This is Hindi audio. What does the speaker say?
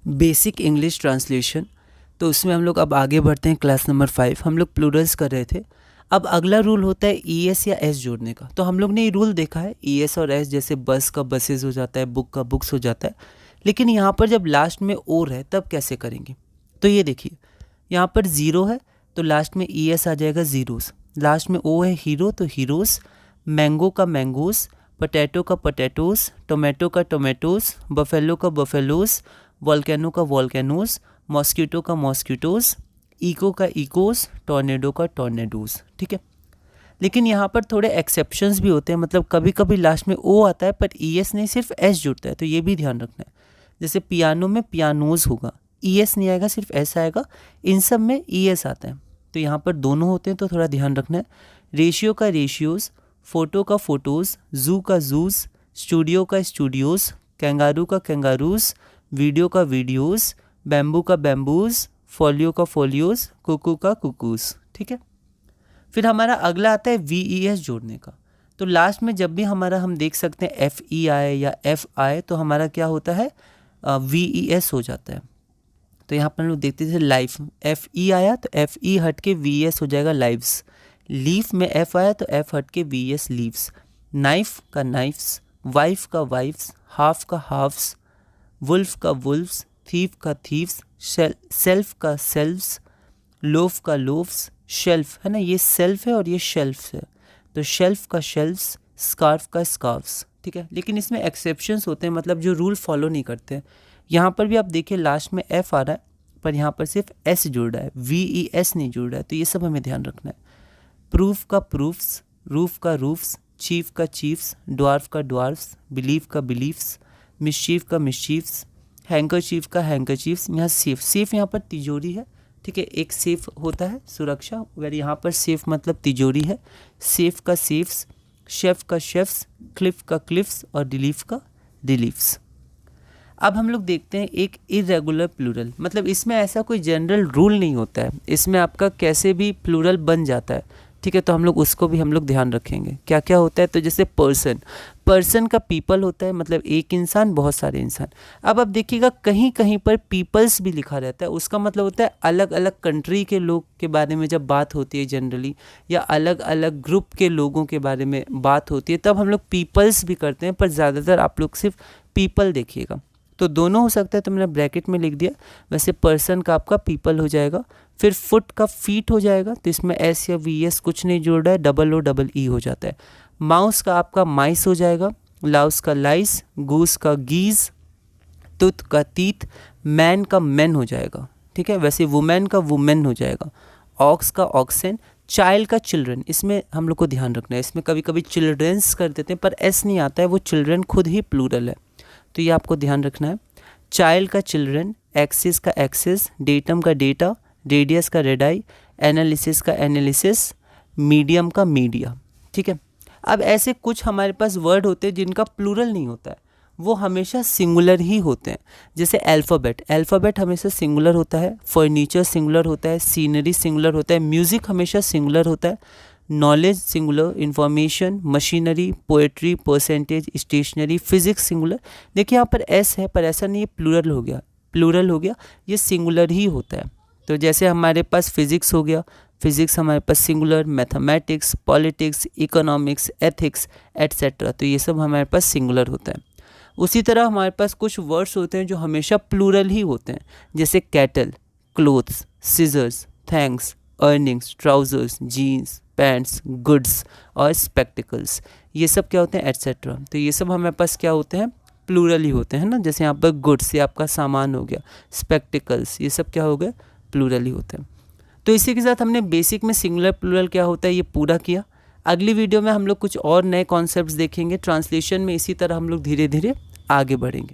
Basic English translation. तो उसमें हम लोग अब आगे बढ़ते हैं। क्लास नंबर 5 हम लोग प्लूरल्स कर रहे थे। अब अगला रूल होता है ES या S जोड़ने का। तो हम लोग ने ये रूल देखा है, ES और S, जैसे बस का बसेस हो जाता है, बुक का बुक्स हो जाता है। लेकिन यहाँ पर जब लास्ट में और है तब कैसे करेंगे? तो ये देखिए, यहाँ पर ज़ीरो है तो लास्ट में ES आ जाएगा ज़ीरोस। लास्ट में O है हीरो तो हीरोस, मैंगो का मैंगोस, पोटैटो का पोटैटोस, टोमेटो का टोमेटोस, बफेलो का बफेलोस, वॉल्केनो का वॉल्केनोस, मॉस्किटो का मॉस्किटोस, इको का इकोस, टॉर्नेडो का टॉर्नेडोस। ठीक है, लेकिन यहाँ पर थोड़े एक्सेप्शंस भी होते हैं। मतलब कभी कभी लास्ट में O आता है पर ES नहीं, सिर्फ S जुड़ता है, तो ये भी ध्यान रखना है। जैसे पियानो में पियानोज होगा, ES नहीं आएगा, सिर्फ S आएगा। इन सब में ES आता है, तो यहाँ पर दोनों होते हैं, तो थोड़ा ध्यान रखना है। रेशियो का रेशियोज़, फ़ोटो का फ़ोटोज़, ज़ू का ज़ूज़, स्टूडियो का स्टूडियोज़, कैंगारू का कैंगारूज़, वीडियो का वीडियोज़, बैम्बू का बैम्बूज़, फोलियो का फोलियोज़, कुकू का कुकूज़। ठीक है, फिर हमारा अगला आता है VES जोड़ने का। तो लास्ट में जब भी हमारा हम देख सकते हैं FE आए या F आए तो हमारा क्या होता है, VES हो जाता है। तो यहाँ पर हम लोग देखते थे लाइफ, FE आया तो FE हट के VES हो जाएगा लाइव्स। लीफ में F आया तो F हट के VES लीव्स। नाइफ का नाइफ्स, वाइफ का वाइफ्स, हाफ का हाफ्स, वुल्फ का वुल्फ्स, थीफ का थीव्स, सेल्फ का सेल्फ्स, लोफ का लोफ्स, शेल्फ है ना, ये सेल्फ है और ये शेल्फ है, तो शेल्फ का शेल्फ्स, स्कार्फ का स्कार्फ्स। ठीक है, लेकिन इसमें एक्सेप्शंस होते हैं, मतलब जो रूल फॉलो नहीं करते हैं। यहाँ पर भी आप देखिए लास्ट में F आ रहा है पर यहाँ पर सिर्फ S जुड़ रहा है, VES नहीं जुड़ रहा है, तो ये सब हमें ध्यान रखना है। प्रूफ का प्रूफ्स, रूफ का रूफ्स, चीफ का चीफ्स, ड्वार्फ का ड्वार्फ्स, बिलीफ का बिलीफ्स, मिस्चीफ का मिस्चीफ्स, हैंकरचीफ का हैंकरचीफ्स। यहाँ सेफ, सेफ यहाँ पर तिजोरी है। ठीक है, एक सेफ होता है सुरक्षा, अगर यहाँ पर सेफ मतलब तिजोरी है। सेफ का सेफ्स, शेफ का शेफ्स, क्लिफ का क्लिफ्स और डिलीफ का डिलीफ्स। अब हम लोग देखते हैं एक इरेगुलर प्लूरल। मतलब इसमें ऐसा कोई जनरल रूल नहीं होता है, इसमें आपका कैसे भी प्लूरल बन जाता है। ठीक है, तो हम लोग उसको भी हम लोग ध्यान रखेंगे क्या क्या होता है। तो जैसे पर्सन, पर्सन का पीपल होता है, मतलब एक इंसान, बहुत सारे इंसान। अब आप देखिएगा कहीं कहीं पर पीपल्स भी लिखा रहता है, उसका मतलब होता है अलग अलग कंट्री के लोग के बारे में जब बात होती है जनरली, या अलग अलग ग्रुप के लोगों के बारे में बात होती है, तब हम लोग पीपल्स भी करते हैं, पर ज़्यादातर आप लोग सिर्फ पीपल देखिएगा। तो दोनों हो सकता है, तो मैंने ब्रैकेट में लिख दिया। वैसे पर्सन का आपका पीपल हो जाएगा। फिर फुट का फीट हो जाएगा, तो इसमें S या VS कुछ नहीं जोड़ रहा है, EE हो जाता है। माउस का आपका माइस हो जाएगा, लाउस का लाइस, गूस का गीज, तुत का तीत, मैन का मैन हो जाएगा। ठीक है, वैसे वुमेन का वुमेन हो जाएगा। ऑक्स का ऑक्सेन, चाइल्ड का चिल्ड्रन। इसमें हम लोग को ध्यान रखना है, इसमें कभी कभी चिल्ड्रंस कर देते हैं पर S नहीं आता है, वो चिल्ड्रन खुद ही प्लूरल है, तो ये आपको ध्यान रखना है। चाइल्ड का चिल्ड्रन, एक्सिस का एक्सिस, डेटम का डेटा, रेडियस का रेडाई, एनालिसिस का एनालिसिस, मीडियम का मीडिया। ठीक है, अब ऐसे कुछ हमारे पास वर्ड होते हैं जिनका प्लूरल नहीं होता है, वो हमेशा सिंगुलर ही होते हैं। जैसे अल्फ़ाबेट, अल्फ़ाबेट हमेशा सिंगुलर होता है। फर्नीचर सिंगुलर होता है, सीनरी सिंगुलर होता है, म्यूज़िक हमेशा सिंगुलर होता है, knowledge singular, information, machinery, poetry, percentage, stationery, physics singular. देखिए यहाँ पर S है पर ऐसा नहीं है प्लूरल हो गया, प्लूरल हो गया, ये सिंगुलर ही होता है। तो जैसे हमारे पास फिजिक्स हो गया, फिजिक्स हमारे पास singular, mathematics, politics, economics, ethics etcetera, तो ये सब हमारे पास सिंगुलर होता है। उसी तरह हमारे पास कुछ वर्ड्स होते हैं जो हमेशा प्लूरल ही होते हैं, जैसे cattle, clothes, scissors, thanks, earnings, trousers, jeans, pants, goods और स्पेक्टिकल्स। ये सब क्या होते हैं, एट्सेट्रा। तो ये सब हमारे पास क्या होते हैं, प्लूरल ही होते हैं ना। जैसे यहाँ पर गुड्स, ये आपका सामान हो गया, स्पेक्टिकल्स, ये सब क्या हो गए, प्लूरल ही होते हैं। तो इसी के साथ हमने बेसिक में सिंगुलर प्लूरल क्या होता है ये पूरा किया। अगली वीडियो में हम लोग कुछ और नए कॉन्सेप्ट्स देखेंगे ट्रांसलेशन में। इसी तरह हम लोग धीरे धीरे आगे बढ़ेंगे।